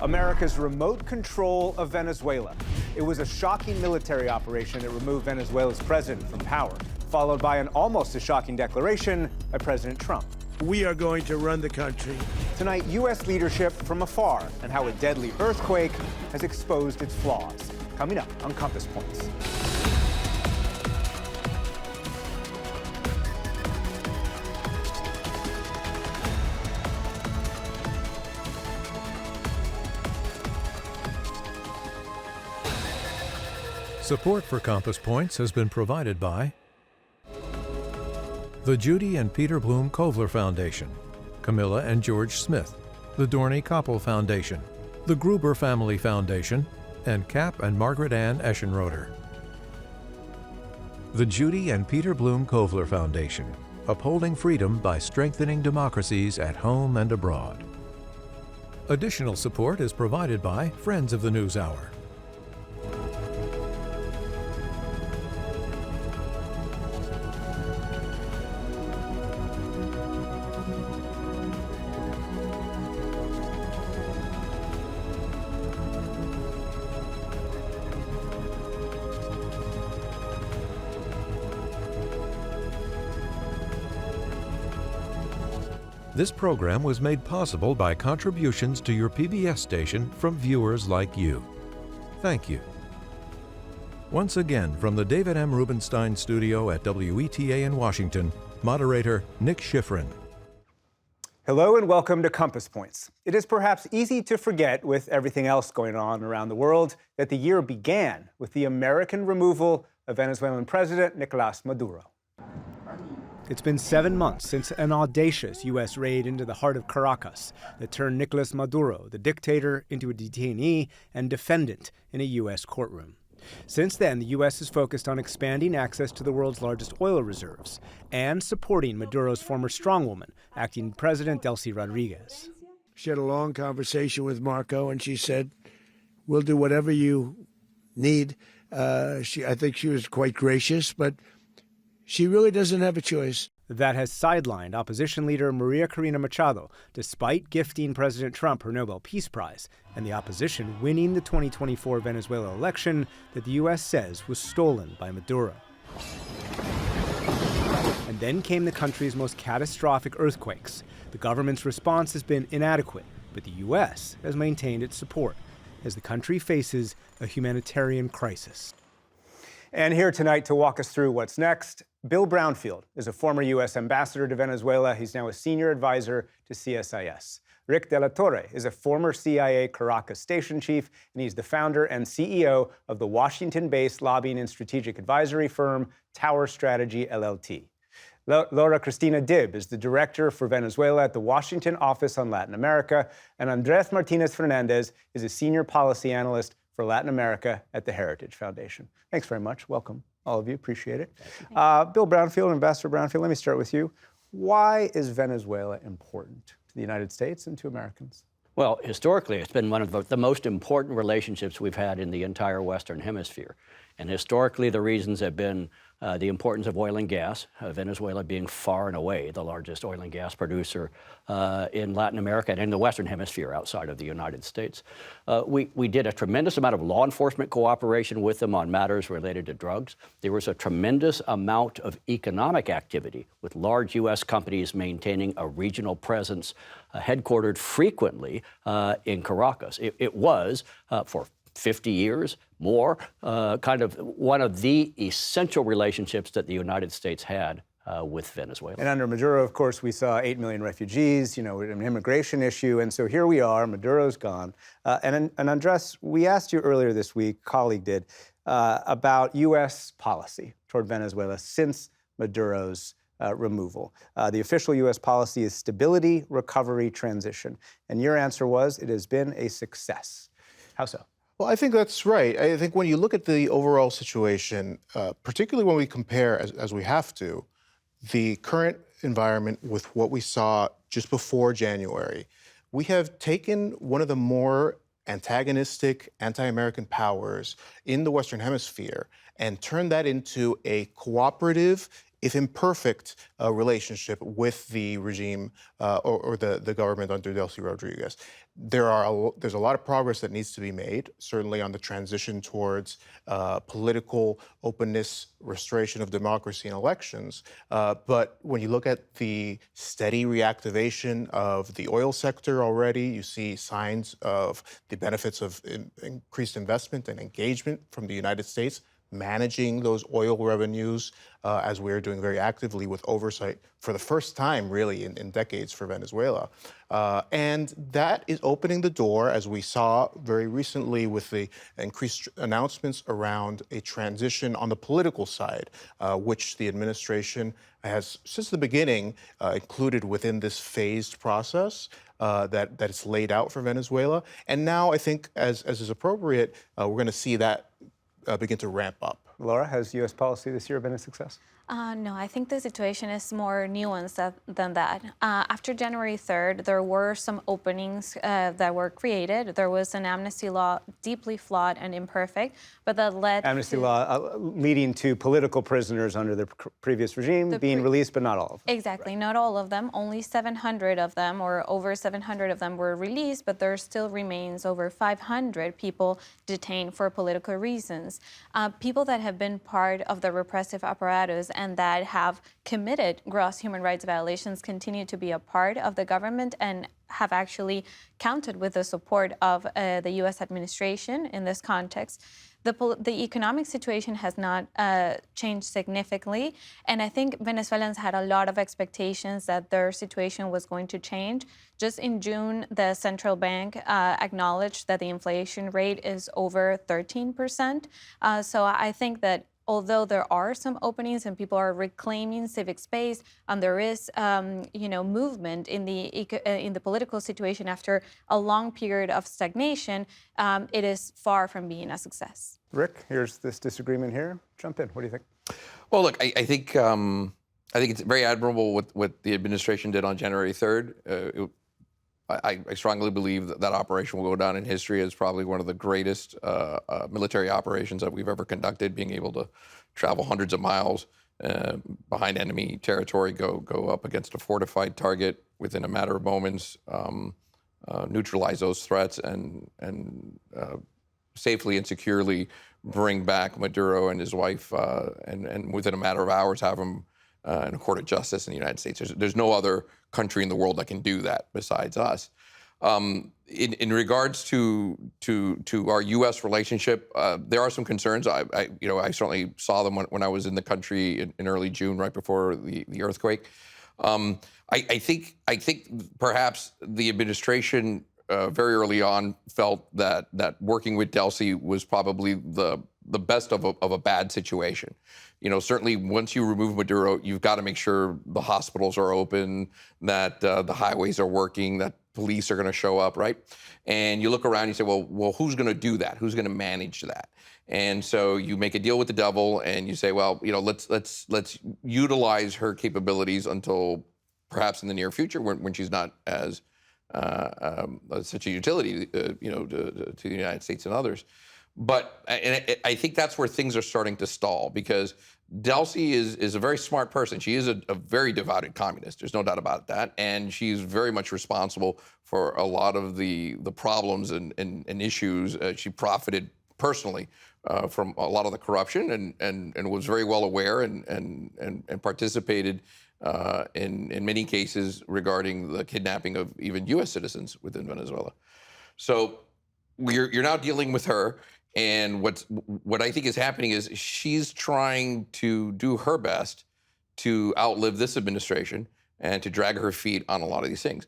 America's remote control of Venezuela. It was a shocking military operation that removed Venezuela's president from power, followed by an almost as shocking declaration by President Trump. We are going to run the country. Tonight, U.S. leadership from afar and how a deadly earthquake has exposed its flaws. Coming up on Compass Points. Support for Compass Points has been provided by the Judy and Peter Bloom Kovler Foundation, Camilla and George Smith, the Dorney Koppel Foundation, the Gruber Family Foundation, and Cap and Margaret Ann Eschenroder. The Judy and Peter Bloom Kovler Foundation, upholding freedom by strengthening democracies at home and abroad. Additional support is provided by Friends of the NewsHour. This program was made possible by contributions to your PBS station from viewers like you. Thank you. Once again, from the David M. Rubenstein studio at WETA in Washington, moderator Nick Schifrin. Hello and welcome to Compass Points. It is perhaps easy to forget, with everything else going on around the world, that the year began with the American removal of Venezuelan President Nicolas Maduro. It's been 7 months since an audacious U.S. raid into the heart of Caracas that turned Nicolas Maduro, the dictator, into a detainee and defendant in a U.S. courtroom. Since then, the U.S. has focused on expanding access to the world's largest oil reserves and supporting Maduro's former strongwoman, acting President Delcy Rodriguez. She had a long conversation with Marco, and she said, we'll do whatever you need. I think she was quite gracious, but she really doesn't have a choice. That has sidelined opposition leader Maria Corina Machado, despite gifting President Trump her Nobel Peace Prize, and the opposition winning the 2024 Venezuela election that the U.S. says was stolen by Maduro. And then came the country's most catastrophic earthquakes. The government's response has been inadequate, but the U.S. has maintained its support as the country faces a humanitarian crisis. And here tonight to walk us through what's next, Bill Brownfield is a former U.S. ambassador to Venezuela. He's now a senior advisor to CSIS. Rick de la Torre is a former CIA Caracas station chief, and he's the founder and CEO of the Washington-based lobbying and strategic advisory firm Tower Strategy, LLT. Laura Cristina Dib is the director for Venezuela at the Washington Office on Latin America, and Andrés Martínez-Fernández is a senior policy analyst for Latin America at the Heritage Foundation. Thanks very much. Welcome, all of you. Appreciate it. Bill Brownfield, Ambassador Brownfield, let me start with you. Why is Venezuela important to the United States and to Americans? Well, historically, it's been one of the most important relationships we've had in the entire Western Hemisphere. And historically, the reasons have been the importance of oil and gas, Venezuela being far and away the largest oil and gas producer in Latin America and in the Western Hemisphere outside of the United States. We did a tremendous amount of law enforcement cooperation with them on matters related to drugs. There was a tremendous amount of economic activity with large U.S. companies maintaining a regional presence headquartered frequently in Caracas. It was, for 50 years, more, kind of one of the essential relationships that the United States had with Venezuela. And under Maduro, of course, we saw 8 million refugees, an immigration issue. And so here we are, Maduro's gone. And Andrés, we asked you earlier this week, colleague did, about U.S. policy toward Venezuela since Maduro's removal. The official U.S. policy is stability, recovery, transition. And your answer was it has been a success. How so? Well, I think that's right. I think when you look at the overall situation, particularly when we compare, as we have to, the current environment with what we saw just before January, we have taken one of the more antagonistic, anti-American powers in the Western Hemisphere and turned that into a cooperative, if imperfect, relationship with the regime or the government under Delcy Rodriguez. There's a lot of progress that needs to be made, certainly on the transition towards political openness, restoration of democracy and elections. But when you look at the steady reactivation of the oil sector already, you see signs of the benefits of increased investment and engagement from the United States, managing those oil revenues as we're doing very actively with oversight for the first time, really, in decades for Venezuela. And that is opening the door, as we saw very recently with the increased announcements around a transition on the political side, which the administration has, since the beginning, included within this phased process that it's laid out for Venezuela. And now I think, as is appropriate, we're going to see that begin to ramp up. Laura, has U.S. policy this year been a success? No, I think the situation is more nuanced than that. After January 3rd, there were some openings that were created. There was an amnesty law deeply flawed and imperfect, but that led amnesty law leading to political prisoners under the previous regime being released, but not all of them. Exactly, not all of them. Only 700 of them, or over 700 of them, were released, but there still remains over 500 people detained for political reasons. People that have been part of the repressive apparatus and that have committed gross human rights violations continue to be a part of the government and have actually counted with the support of the U.S. administration in this context. The economic situation has not changed significantly, and I think Venezuelans had a lot of expectations that their situation was going to change. Just in June, the central bank acknowledged that the inflation rate is over 13%. So I think that although there are some openings and people are reclaiming civic space, and there is, movement in the political situation after a long period of stagnation, it is far from being a success. Rick, here's this disagreement here. Jump in. What do you think? Well, look, I think it's very admirable what the administration did on January 3rd. I strongly believe that operation will go down in history as probably one of the greatest military operations that we've ever conducted, being able to travel hundreds of miles behind enemy territory, go up against a fortified target within a matter of moments, neutralize those threats, and safely and securely bring back Maduro and his wife, and within a matter of hours have him in a court of justice in the United States. There's no other country in the world that can do that besides us. In regards to our U.S. relationship, there are some concerns. I certainly saw them when I was in the country in early June, right before the earthquake. I think perhaps the administration very early on felt that working with Delcy was probably the best of a bad situation. Certainly once you remove Maduro, you've got to make sure the hospitals are open, that the highways are working, that police are going to show up, right? And you look around, you say, well, who's going to do that? Who's going to manage that? And so you make a deal with the devil, and you say, well, let's utilize her capabilities until perhaps in the near future, when she's not as such a utility, to the United States and others. But I think that's where things are starting to stall, because Delcy is a very smart person. She is a very devoted communist. There's no doubt about that. And she's very much responsible for a lot of the problems and issues. She profited personally from a lot of the corruption and was very well aware and participated in many cases regarding the kidnapping of even U.S. citizens within Venezuela. So you're now dealing with her. And what I think is happening is she's trying to do her best to outlive this administration and to drag her feet on a lot of these things.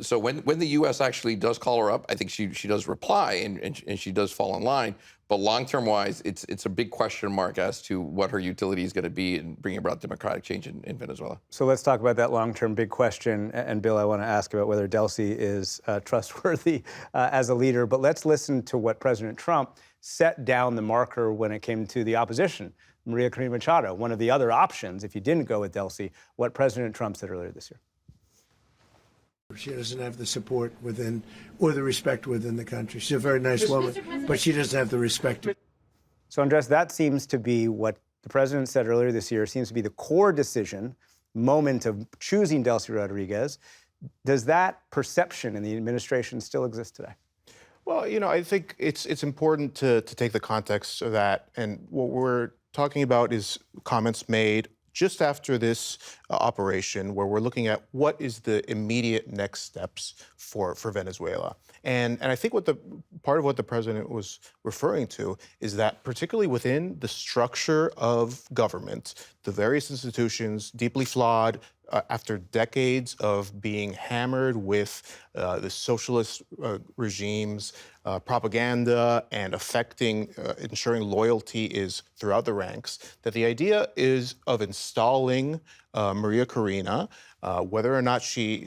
So when the U.S. actually does call her up, I think she does reply and she does fall in line. But long-term wise, it's a big question mark as to what her utility is going to be in bringing about democratic change in Venezuela. So let's talk about that long-term big question. And Bill, I want to ask about whether Delcy is trustworthy as a leader. But let's listen to what President Trump set down the marker when it came to the opposition. Maria Corina Machado, one of the other options, if you didn't go with Delcy, what President Trump said earlier this year. She doesn't have the support within, or the respect within the country. She's a very nice woman, but she doesn't have the respect. So, Andrés, that seems to be what the president said earlier this year, seems to be the core decision, moment of choosing Delcy Rodriguez. Does that perception in the administration still exist today? Well, I think it's important to take the context of that. And what we're talking about is comments made just after this operation, where we're looking at what is the immediate next steps for Venezuela. And I think part of what the president was referring to is that particularly within the structure of government, the various institutions, deeply flawed, after decades of being hammered with the socialist regimes, propaganda, and ensuring loyalty is throughout the ranks, that the idea is of installing Maria Corina, whether or not she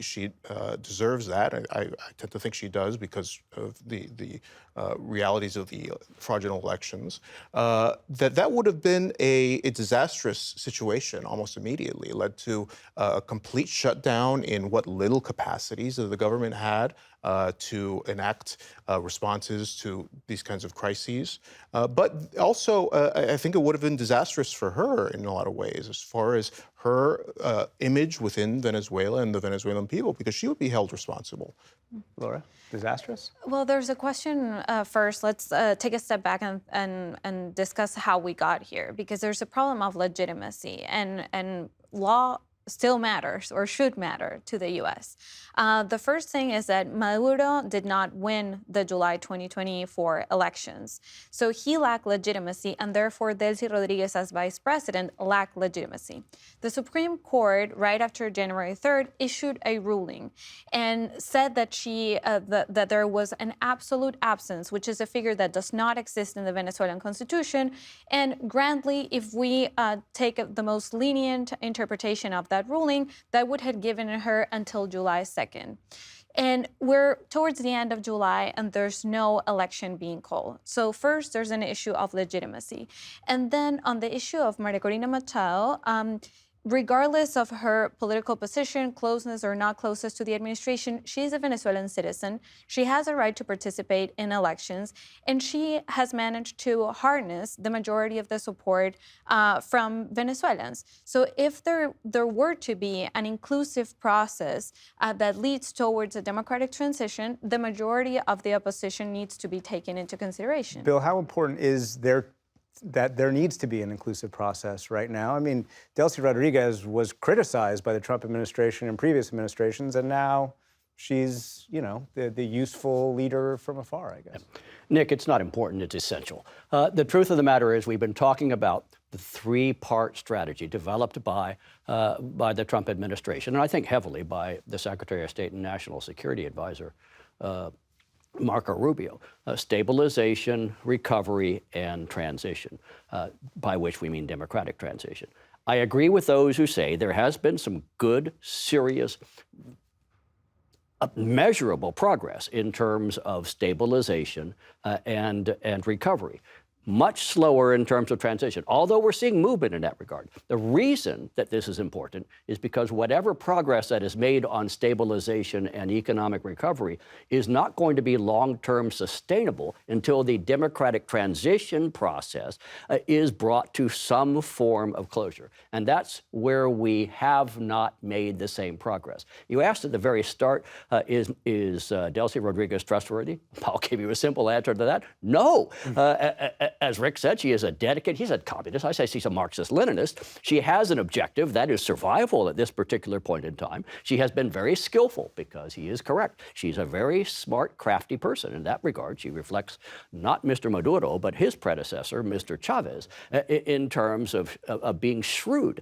deserves that. I tend to think she does because of the realities of the fraudulent elections. That would have been a disastrous situation almost immediately. It led to a complete shutdown in what little capacities that the government had to enact responses to these kinds of crises. But also, I think it would have been disastrous for her in a lot of ways, as far as her image within Venezuela and the Venezuelan people, because she would be held responsible. Laura, disastrous? Well, there's a question first. Let's take a step back and discuss how we got here, because there's a problem of legitimacy, and law still matters or should matter to the U.S. The first thing is that Maduro did not win the July 2024 elections. So he lacked legitimacy, and therefore Delcy Rodriguez as vice president lacked legitimacy. The Supreme Court, right after January 3rd, issued a ruling and said that that there was an absolute absence, which is a figure that does not exist in the Venezuelan constitution. And grandly, if we take the most lenient interpretation of that ruling, that would have given her until July 2nd. And we're towards the end of July, and there's no election being called. So first, there's an issue of legitimacy. And then on the issue of Maria Corina Machado, regardless of her political position, closeness or not closeness to the administration, she's a Venezuelan citizen. She has a right to participate in elections, and she has managed to harness the majority of the support from Venezuelans. So if there were to be an inclusive process that leads towards a democratic transition, the majority of the opposition needs to be taken into consideration. Bill, how important is that there needs to be an inclusive process right now? I mean, Delcy Rodriguez was criticized by the Trump administration and previous administrations, and now she's, the useful leader from afar, I guess. Nick, it's not important, it's essential. The truth of the matter is we've been talking about the three-part strategy developed by the Trump administration, and I think heavily by the Secretary of State and National Security Advisor, Marco Rubio: stabilization, recovery, and transition, by which we mean democratic transition. I agree with those who say there has been some good, serious, measurable progress in terms of stabilization and recovery. Much slower in terms of transition, although we're seeing movement in that regard. The reason that this is important is because whatever progress that is made on stabilization and economic recovery is not going to be long-term sustainable until the democratic transition process is brought to some form of closure. And that's where we have not made the same progress. You asked at the very start, is Delcy Rodriguez trustworthy? I'll give you a simple answer to that: no. As Rick said, she is a dedicated, he's a communist, I say she's a Marxist-Leninist. She has an objective, that is survival at this particular point in time. She has been very skillful, because he is correct. She's a very smart, crafty person. In that regard, she reflects not Mr. Maduro, but his predecessor, Mr. Chavez, in terms of being shrewd.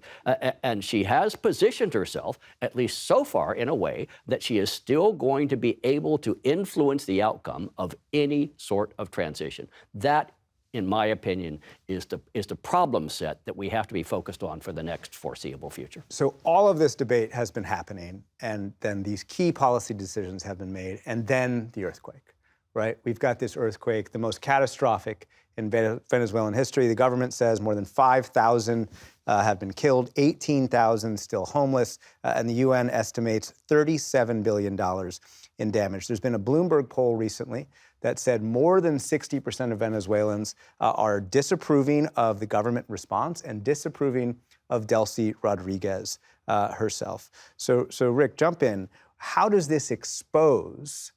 And she has positioned herself, at least so far, in a way that she is still going to be able to influence the outcome of any sort of transition. That, in my opinion, is the problem set that we have to be focused on for the next foreseeable future. So all of this debate has been happening, and then these key policy decisions have been made, and then the earthquake, right? We've got this earthquake, the most catastrophic in Venezuelan history. The government says more than 5,000 have been killed, 18,000 still homeless, and the UN estimates $37 billion in damage. There's been a Bloomberg poll recently that said more than 60% of Venezuelans are disapproving of the government response and disapproving of Delcy Rodriguez herself. So Rick, jump in. How does this expose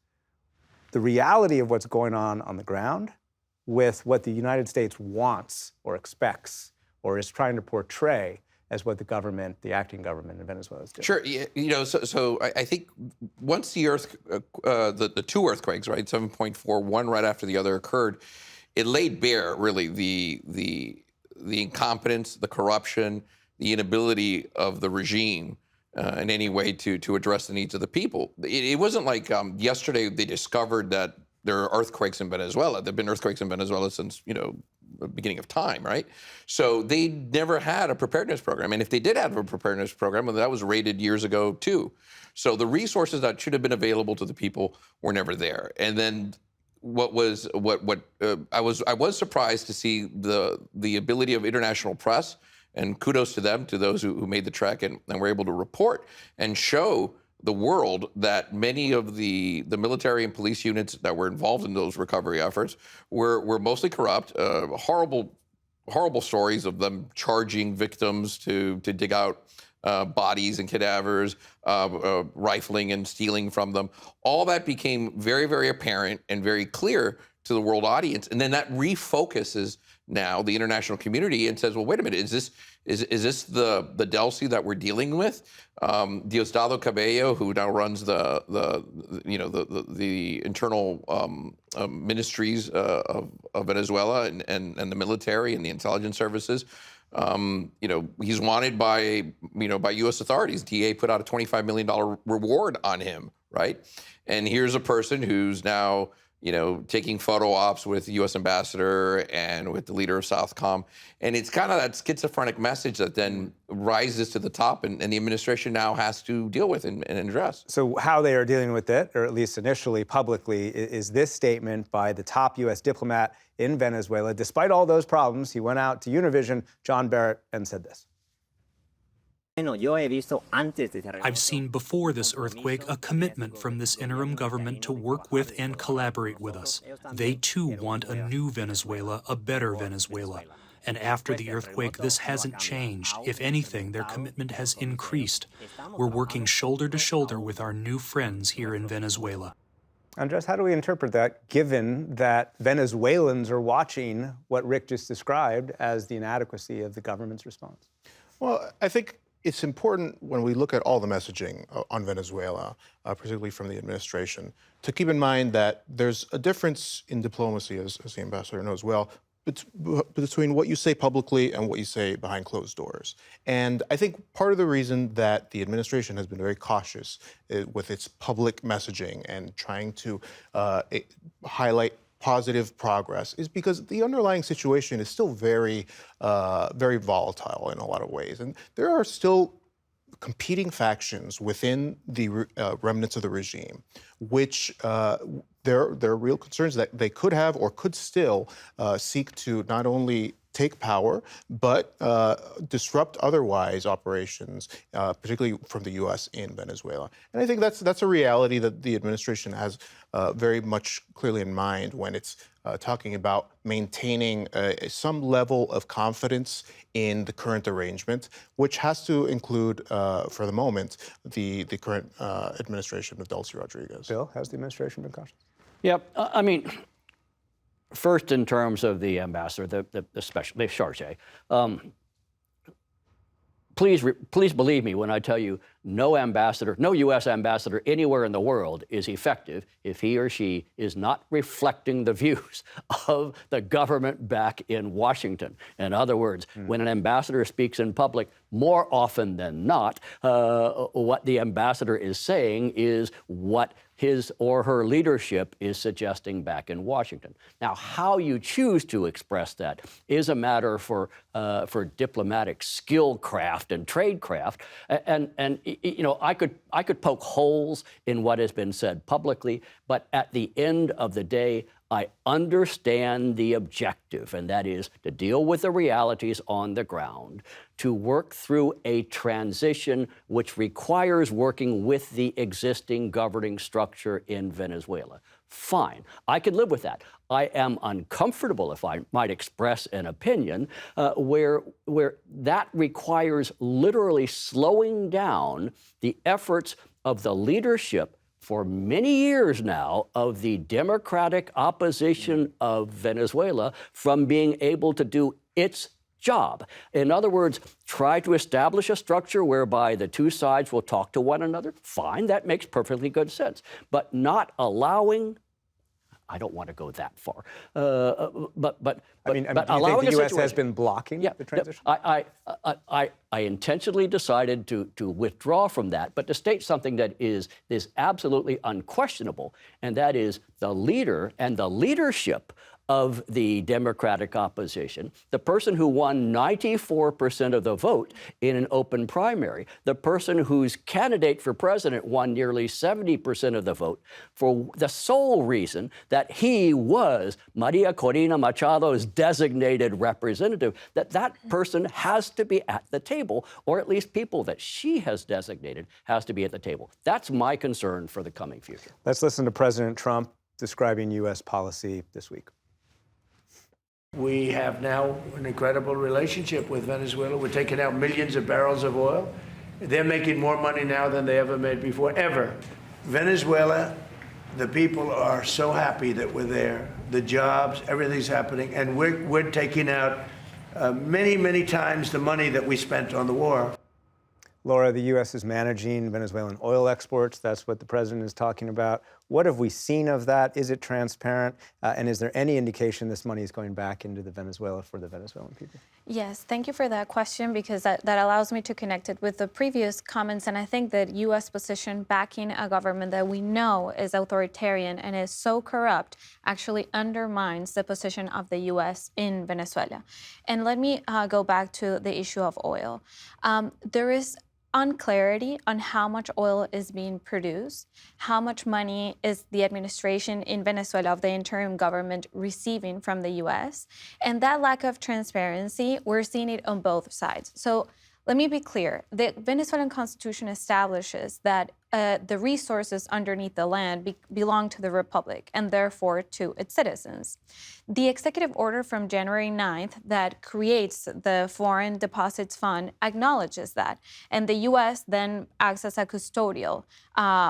the reality of what's going on the ground with what the United States wants or expects or is trying to portray as what the government, the acting government in Venezuela is doing? Sure. So I think once the two earthquakes, right, 7.4, one right after the other occurred, it laid bare really the incompetence, the corruption, the inability of the regime in any way to address the needs of the people. It wasn't like yesterday they discovered that there are earthquakes in Venezuela. There've been earthquakes in Venezuela since, the beginning of time, right? So they never had a preparedness program. And if they did have a preparedness program, well, that was raided years ago too. So the resources that should have been available to the people were never there. And then I was surprised to see the ability of international press, and kudos to them, to those who made the trek and were able to report and show the world that many of the military and police units that were involved in those recovery efforts were mostly corrupt. Horrible stories of them charging victims to dig out bodies and cadavers, rifling and stealing from them. All that became very, very apparent and very clear to the world audience. And then that refocuses now the international community and says, well, wait a minute, is this the Delcy that we're dealing with? Diosdado Cabello, who now runs the internal ministries of Venezuela and the military and the intelligence services. He's wanted by U.S. authorities. DA put out a $25 million reward on him, right? And here's a person who's now taking photo ops with the U.S. ambassador and with the leader of Southcom. And it's kind of that schizophrenic message that then rises to the top and the administration now has to deal with and address. So how they are dealing with it, or at least initially publicly, is this statement by the top U.S. diplomat in Venezuela. Despite all those problems, he went out to Univision, John Barrett, and said this. I've seen before this earthquake a commitment from this interim government to work with and collaborate with us. They too want a new Venezuela, a better Venezuela. And after the earthquake, this hasn't changed. If anything, their commitment has increased. We're working shoulder to shoulder with our new friends here in Venezuela. Andres, how do we interpret that, given that Venezuelans are watching what Rick just described as the inadequacy of the government's response? Well, I think it's important when we look at all the messaging on Venezuela, particularly from the administration, to keep in mind that there's a difference in diplomacy, as the ambassador knows well, between what you say publicly and what you say behind closed doors. And I think part of the reason that the administration has been very cautious with its public messaging and trying to highlight positive progress is because the underlying situation is still very, very volatile in a lot of ways. And there are still competing factions within the remnants of the regime, which there are real concerns that they could have or could still seek to not only take power, but disrupt otherwise operations, particularly from the U.S. in Venezuela. And I think that's a reality that the administration has very much clearly in mind when it's talking about maintaining some level of confidence in the current arrangement, which has to include, for the moment, the current administration of Delcy Rodriguez. Bill, has the administration been cautious? Yep. I mean, first, in terms of the ambassador, the charge, please believe me when I tell you no U.S. ambassador anywhere in the world is effective if he or she is not reflecting the views of the government back in Washington. In other words, when an ambassador speaks in public, more often than not, what the ambassador is saying is what his or her leadership is suggesting back in Washington. Now, how you choose to express that is a matter for diplomatic skill craft and trade craft. And I could poke holes in what has been said publicly, but at the end of the day, I understand the objective, and that is to deal with the realities on the ground, to work through a transition which requires working with the existing governing structure in Venezuela. fine. I could live with that. I am uncomfortable, if I might express an opinion, where that requires literally slowing down the efforts of the leadership for many years now of the democratic opposition of Venezuela from being able to do its job. In other words, try to establish a structure whereby the two sides will talk to one another. Fine, that makes perfectly good sense. But not allowing, I don't want to go that far, but I mean, do you allowing think the a U.S. has situation- been blocking the transition? I intentionally decided to withdraw from that, but to state something that is absolutely unquestionable, and that is the leader and the leadership of the Democratic opposition, the person who won 94% of the vote in an open primary, the person whose candidate for president won nearly 70% of the vote, for the sole reason that he was Maria Corina Machado's designated representative, that person has to be at the table, or at least people that she has designated has to be at the table. That's my concern for the coming future. Let's listen to President Trump describing U.S. policy this week. We have now an incredible relationship with Venezuela. We're taking out millions of barrels of oil. They're making more money now than they ever made before, ever. Venezuela, the people are so happy that we're there. The jobs, everything's happening, and we're taking out many, many times the money that we spent on the war. Laura, the U.S. is managing Venezuelan oil exports. That's what the president is talking about. What have we seen of that? Is it transparent? And is there any indication this money is going back into the Venezuela for the Venezuelan people? Yes, thank you for that question, because that allows me to connect it with the previous comments. And I think that U.S. position backing a government that we know is authoritarian and is so corrupt actually undermines the position of the U.S. in Venezuela. And let me go back to the issue of oil. There is unclarity on how much oil is being produced, how much money is the administration in Venezuela of the interim government receiving from the U.S., and that lack of transparency, we're seeing it on both sides. So let me be clear. The Venezuelan Constitution establishes that the resources underneath the land belong to the Republic and therefore to its citizens. The executive order from January 9th that creates the Foreign Deposits Fund acknowledges that. And the U.S. then acts as a custodial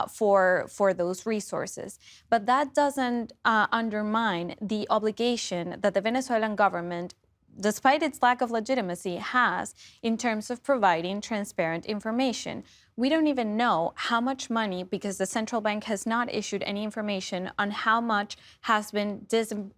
for those resources. But that doesn't undermine the obligation that the Venezuelan government, despite its lack of legitimacy, has in terms of providing transparent information. We don't even know how much money, because the central bank has not issued any information on how much has been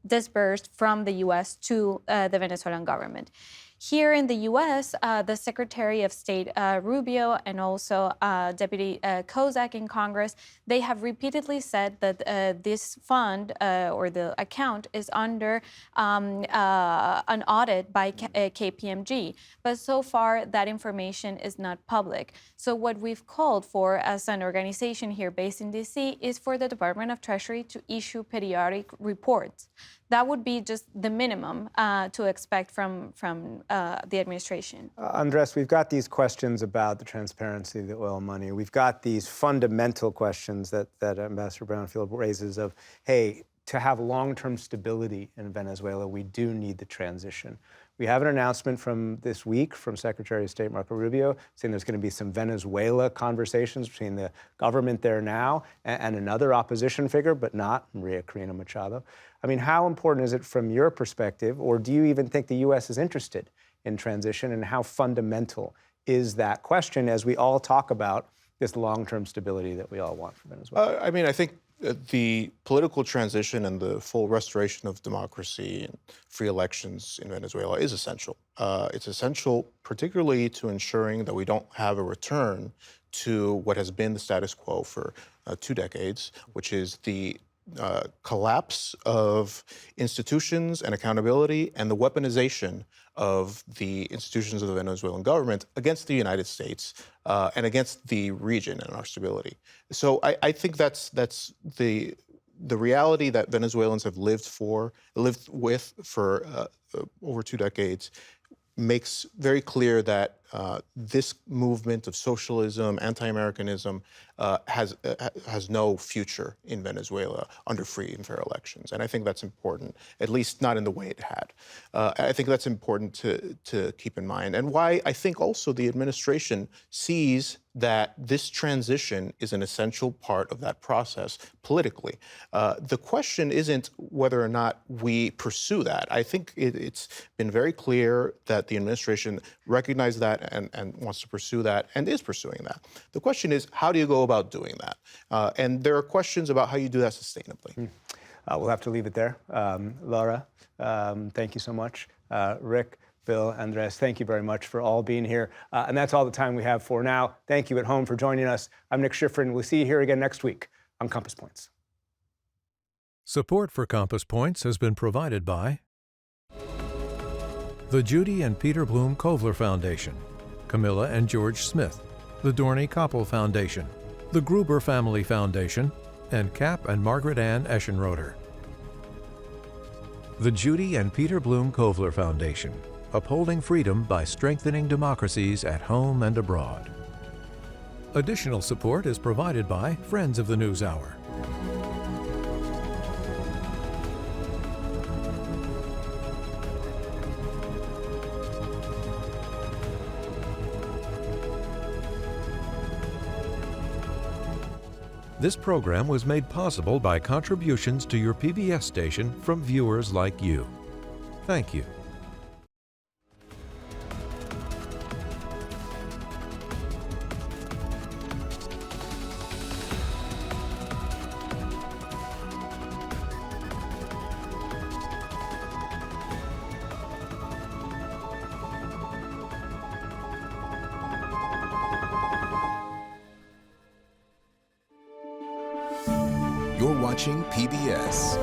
disbursed from the U.S. to the Venezuelan government. Here in the U.S., the Secretary of State Rubio and also Deputy Kozak in Congress, they have repeatedly said that this fund or the account is under an audit by KPMG. But so far, that information is not public. So what we've called for as an organization here based in D.C. is for the Department of Treasury to issue periodic reports. That would be just the minimum to expect from the administration. Andrés, we've got these questions about the transparency of the oil money. We've got these fundamental questions that Ambassador Brownfield raises of, hey, to have long-term stability in Venezuela, we do need the transition. We have an announcement from this week from Secretary of State Marco Rubio saying there's going to be some Venezuela conversations between the government there now and another opposition figure, but not Maria Corina Machado. I mean, how important is it from your perspective, or do you even think the U.S. is interested in transition, and how fundamental is that question as we all talk about this long-term stability that we all want for Venezuela? I mean, I think the political transition and the full restoration of democracy and free elections in Venezuela is essential. It's essential particularly to ensuring that we don't have a return to what has been the status quo for 2 decades, which is the collapse of institutions and accountability and the weaponization of the institutions of the Venezuelan government against the United States and against the region and our stability. So I think that's the reality that Venezuelans have lived with for over 2 decades makes very clear that this movement of socialism, anti-Americanism, has no future in Venezuela under free and fair elections. And I think that's important, at least not in the way it had. I think that's important to keep in mind. And why I think also the administration sees that this transition is an essential part of that process politically. The question isn't whether or not we pursue that. I think it's been very clear that the administration recognizes that and wants to pursue that and is pursuing that. The question is, how do you go about doing that? And there are questions about how you do that sustainably. We'll have to leave it there. Laura, thank you so much. Rick, Bill, Andrés, thank you very much for all being here. And that's all the time we have for now. Thank you at home for joining us. I'm Nick Schifrin. We'll see you here again next week on Compass Points. Support for Compass Points has been provided by the Judy and Peter Bloom Kovler Foundation, Camilla and George Smith, the Dorney Koppel Foundation, the Gruber Family Foundation, and Cap and Margaret Ann Eschenroder. The Judy and Peter Bloom Kovler Foundation, upholding freedom by strengthening democracies at home and abroad. Additional support is provided by Friends of the NewsHour. This program was made possible by contributions to your PBS station from viewers like you. Thank you. You're watching PBS.